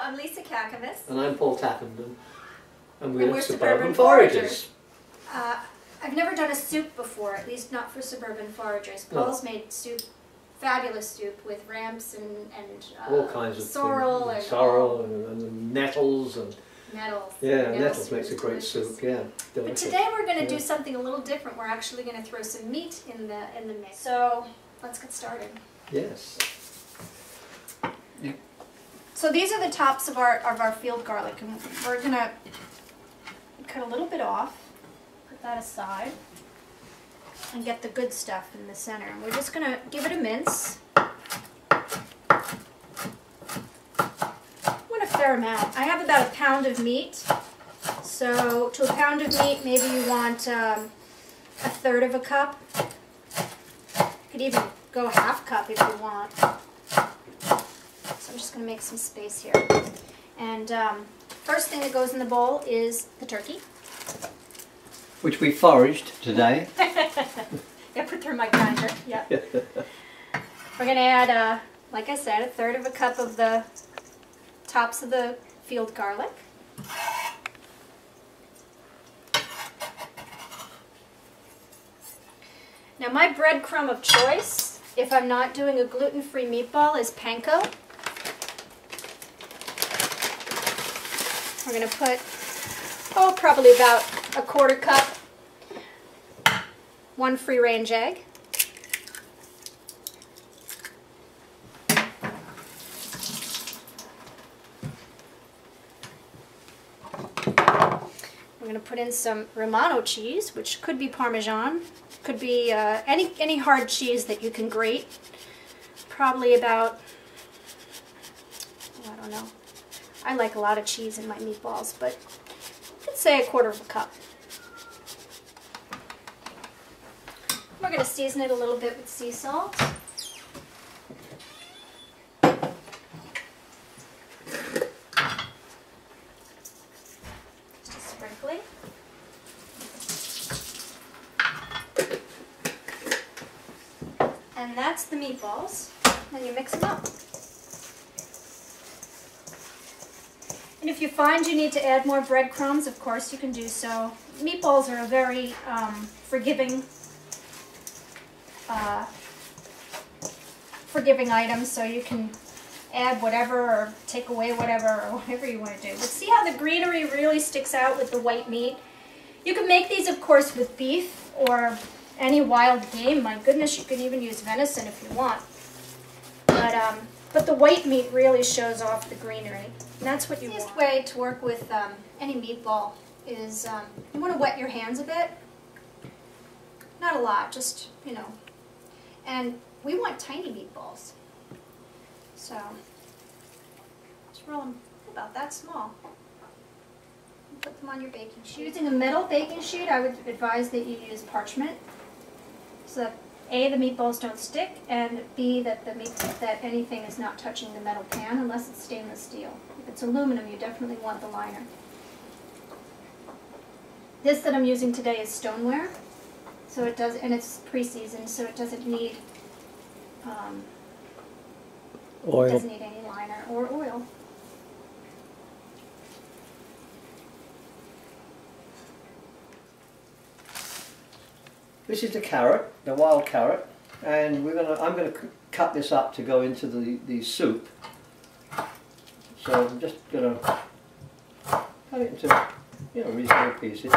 I'm Lisa Caccamise. And I'm Paul Tappenden. And we're Suburban Foragers. I've never done a soup before, at least not for Suburban Foragers. Paul's made soup, fabulous soup with ramps and all kinds of sorrel things. Sorrel and nettles and nettles. yeah, nettles makes a great soup. Yeah, delicious. But today we're going to do something a little different. We're actually going to throw some meat in the mix. So let's get started. Yes. So these are the tops of our field garlic, and we're going to cut a little bit off, put that aside, and get the good stuff in the center. And we're just going to give it a mince. I want a fair amount. I have about a pound of meat. So to a pound of meat, maybe you want a third of a cup. You could even go half cup if you want. So I'm just going to make some space here. And first thing that goes in the bowl is the turkey. Which we foraged today. Yeah, put through my grinder. Yeah. We're going to add, like I said, a third of a cup of the tops of the field garlic. Now my breadcrumb of choice, if I'm not doing a gluten-free meatball, is panko. We're going to put, probably about a quarter cup, 1 free-range egg. We're going to put in some Romano cheese, which could be Parmesan, could be any hard cheese that you can grate. Probably about, I don't know. I like a lot of cheese in my meatballs, but let's say a quarter of a cup. We're going to season it a little bit with sea salt. Just a sprinkling. And that's the meatballs. Then you mix them up. And if you find you need to add more breadcrumbs, of course you can do so. Meatballs are a very forgiving item, so you can add whatever or take away whatever or whatever you want to do. But see how the greenery really sticks out with the white meat? You can make these, of course, with beef or any wild game. My goodness, you can even use venison if you want. But the white meat really shows off the greenery. And that's what you want. The easiest way to work with any meatball is you want to wet your hands a bit. Not a lot, just, you know. And we want tiny meatballs. So just roll them about that small. And put them on your baking sheet. Using a metal baking sheet, I would advise that you use parchment. So that A, the meatballs don't stick, and B, that that anything is not touching the metal pan unless it's stainless steel. If it's aluminum, you definitely want the liner. This that I'm using today is stoneware, so it does, and it's pre-seasoned, so it doesn't need oil. It doesn't need any liner or oil. This is the carrot, the wild carrot, and I'm gonna cut this up to go into the soup. So I'm just gonna cut it into reasonable pieces.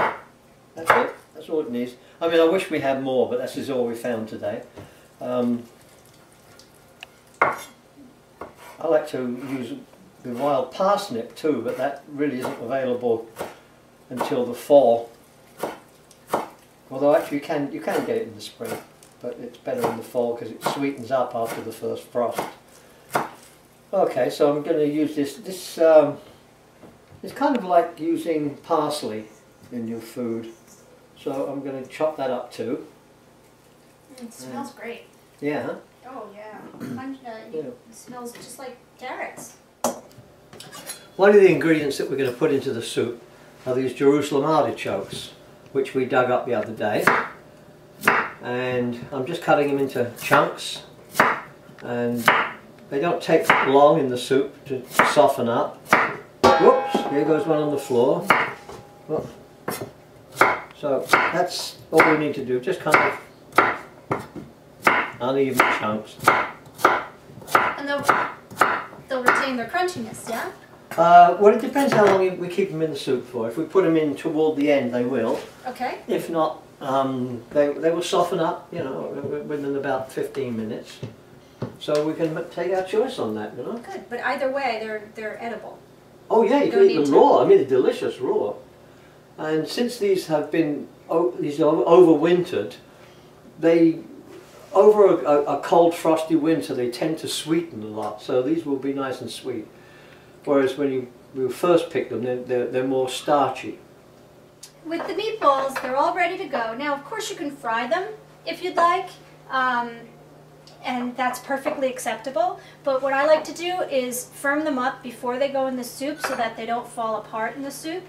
That's it. That's all it needs. I mean, I wish we had more, but this is all we found today. I like to use the wild parsnip too, but that really isn't available until the fall. Although actually you can get it in the spring, but it's better in the fall because it sweetens up after the first frost. Okay, so I'm going to use this. It's kind of like using parsley in your food. So I'm going to chop that up too. It smells great. Yeah, huh? Oh yeah. It smells just like carrots. One of the ingredients that we're going to put into the soup are these Jerusalem artichokes, which we dug up the other day, and I'm just cutting them into chunks, and they don't take long in the soup to soften up. Here goes one on the floor. Oh. So that's all we need to do, just kind of uneven chunks. And they'll retain their crunchiness, yeah? Well, it depends how long we keep them in the soup for. If we put them in toward the end, they will. Okay. If not, they will soften up, you know, within about 15 minutes. So we can take our choice on that, you know. Good, but either way, they're edible. Oh yeah, you can eat them raw. I mean, they're delicious raw. And since these have been overwintered, over a cold, frosty winter, they tend to sweeten a lot. So these will be nice and sweet. Whereas when you first pick them, they're more starchy. With the meatballs, they're all ready to go. Now, of course, you can fry them if you'd like, and that's perfectly acceptable. But what I like to do is firm them up before they go in the soup so that they don't fall apart in the soup.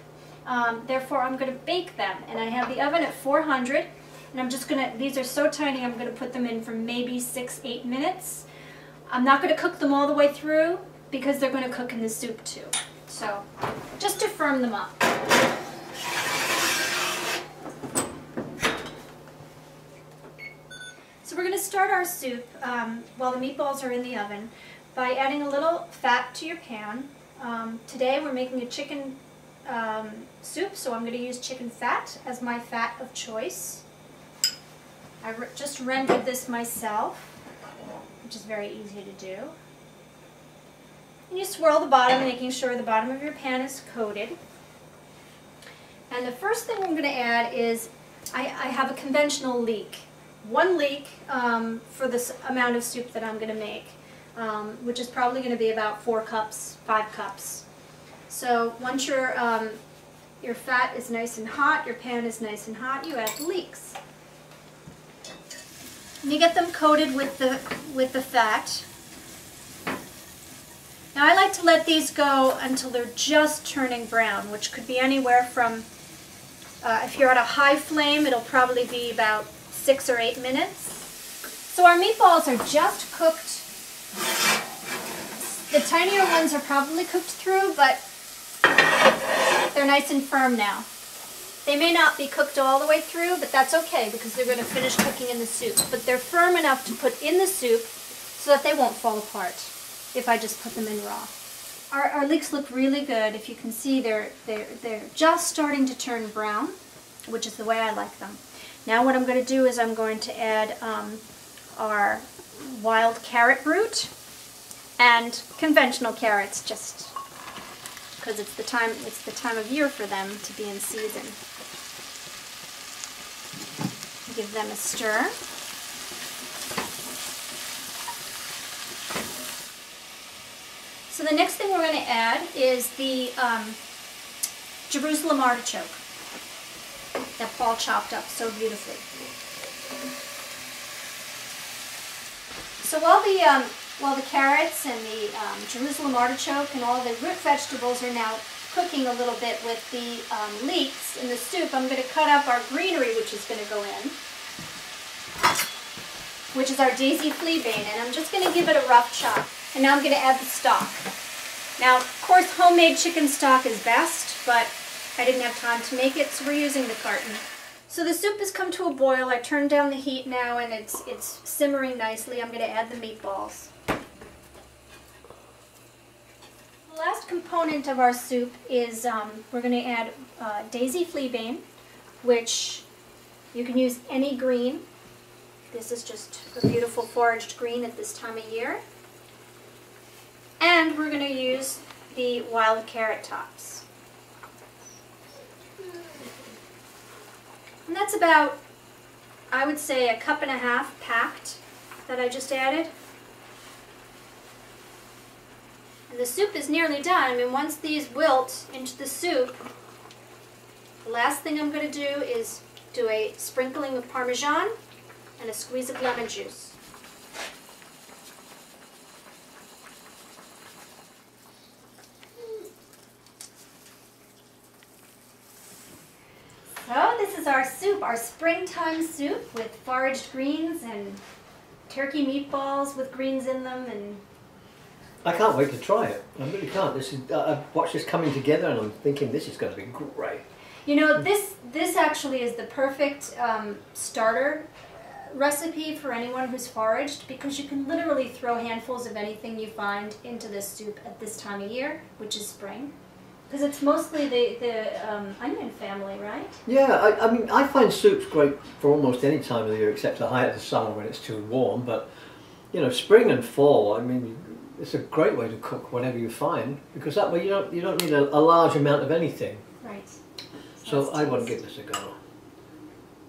Therefore, I'm going to bake them, and I have the oven at 400, and I'm just going to, these are so tiny, I'm going to put them in for maybe 6-8 minutes. I'm not going to cook them all the way through because they're going to cook in the soup too. So, just to firm them up. So we're going to start our soup while the meatballs are in the oven by adding a little fat to your pan. Today we're making a chicken soup, so I'm going to use chicken fat as my fat of choice. I just rendered this myself, which is very easy to do. And you swirl the bottom, making sure the bottom of your pan is coated. And the first thing I'm going to add is I have a conventional leek. 1 leek for this amount of soup that I'm going to make, which is probably going to be about 4 cups, 5 cups. So once your fat is nice and hot, your pan is nice and hot, you add the leeks. And you get them coated with the fat. Now I like to let these go until they're just turning brown, which could be anywhere from, if you're at a high flame, it'll probably be about 6 or 8 minutes. So our meatballs are just cooked. The tinier ones are probably cooked through, but they're nice and firm now. They may not be cooked all the way through, but that's okay because they're going to finish cooking in the soup. But they're firm enough to put in the soup so that they won't fall apart if I just put them in raw. Our leeks look really good. If you can see, they're just starting to turn brown, which is the way I like them. Now what I'm going to do is I'm going to add our wild carrot root and conventional carrots, just because it's the time of year for them to be in season. Give them a stir. So the next thing we're going to add is the Jerusalem artichoke that Paul chopped up so beautifully. So while the carrots and the Jerusalem artichoke and all the root vegetables are now cooking a little bit with the leeks in the soup, I'm going to cut up our greenery, which is going to go in, which is our daisy fleabane, and I'm just going to give it a rough chop. And now I'm going to add the stock. Now, of course, homemade chicken stock is best, but I didn't have time to make it, so we're using the carton. So the soup has come to a boil. I turned down the heat now, and it's simmering nicely. I'm going to add the meatballs. The last component of our soup is we're going to add daisy fleabane, which you can use any green. This is just a beautiful foraged green at this time of year. And we're going to use the wild carrot tops. And that's about, I would say, 1.5 cups packed that I just added. And the soup is nearly done. I mean, once these wilt into the soup, the last thing I'm going to do is do a sprinkling of Parmesan and a squeeze of lemon juice. So this is our soup, our springtime soup with foraged greens and turkey meatballs with greens in them and I can't wait to try it. I really can't. This is I've watched this coming together, and I'm thinking this is going to be great. You know, this actually is the perfect starter recipe for anyone who's foraged, because you can literally throw handfuls of anything you find into this soup at this time of year, which is spring. Because it's mostly the onion family, right? Yeah, I mean, I find soups great for almost any time of the year except the height of the summer when it's too warm. But, you know, spring and fall, I mean, it's a great way to cook whatever you find, because that way you don't need a large amount of anything. Right. So I want to give this a go.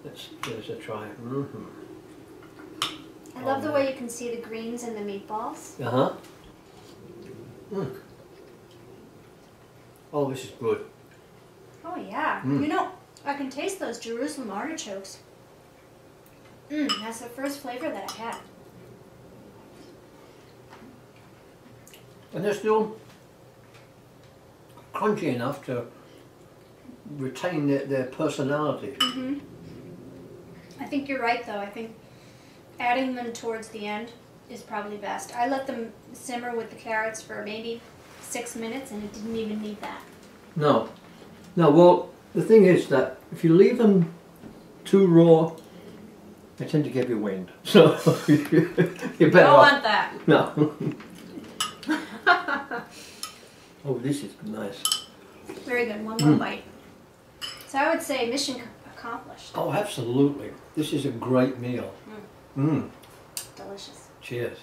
Let's give this a try. Mm-hmm. I love the way you can see the greens in the meatballs. Uh-huh. Mm. Oh, this is good. Oh yeah. You know, I can taste those Jerusalem artichokes. That's the first flavor that I had. And they're still crunchy enough to retain their personality. I think you're right though. I think adding them towards the end is probably best. I let them simmer with the carrots for maybe 6 minutes, and it didn't even need that. No. No, well, the thing is that if you leave them too raw, they tend to give you wind. So you're better Don't off. want that. No. Oh, this is nice. Very good. One more bite. So I would say mission accomplished. Oh, absolutely. This is a great meal. Delicious. Cheers.